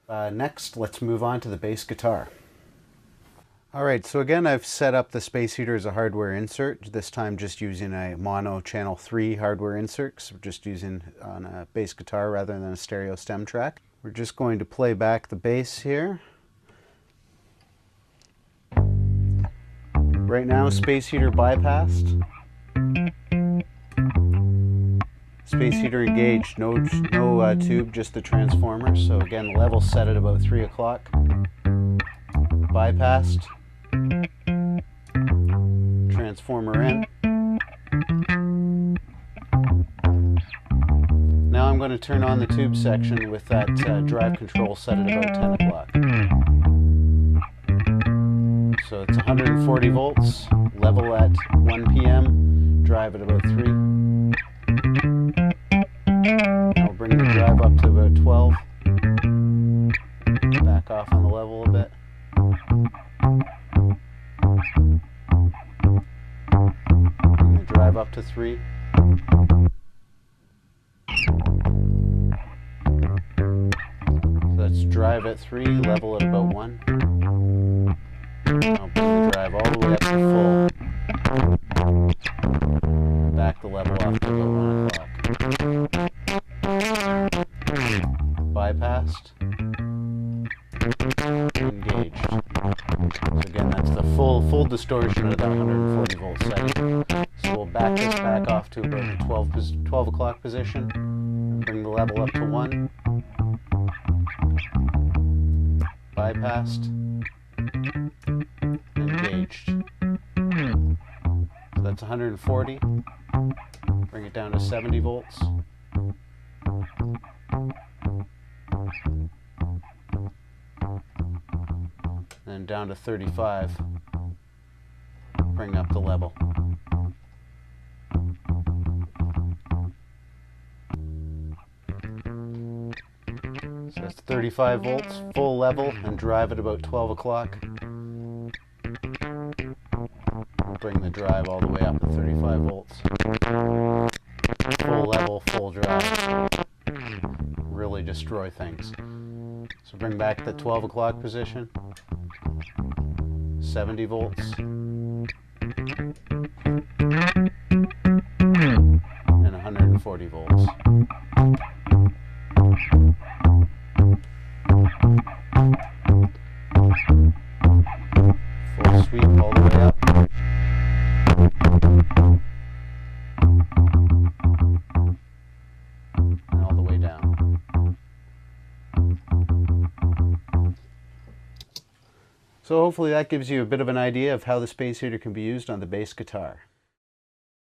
Next, let's move on to the bass guitar. Alright, so again I've set up the space heater as a hardware insert, this time just using a mono channel 3 hardware insert, so we're just using on a bass guitar rather than a stereo stem track. We're just going to play back the bass here. Right now, space heater bypassed. Space heater engaged, no tube, just the transformer. So again, level set at about 3 o'clock. Bypassed. Transformer in. Now I'm going to turn on the tube section with that drive control set at about 10 o'clock. So it's 140 volts, level at 1 p.m., drive at about 3. I'll bring the drive up to about 12. Back off on the level a bit. Bring the drive up to 3. So that's drive at 3, level at about 1. I'll bring the drive all the way up to full. Back the level off to about 1 o'clock. Bypassed. Engaged. So again, that's the full distortion of that 140 volt setting. So we'll back this back off to about the 12 o'clock position. Bring the level up to 1. Bypassed. Engaged. So that's 140. Bring it down to 70 volts. And down to 35. Bring up the level. So that's 35 volts, full level, and drive at about 12 o'clock. Bring the drive all the way up to 35 volts. Full level, full drive. Really destroy things. So bring back the 12 o'clock position. 70 volts. And 140 volts. Full sweep all the way up. And all the way down. So hopefully that gives you a bit of an idea of how the space heater can be used on the bass guitar.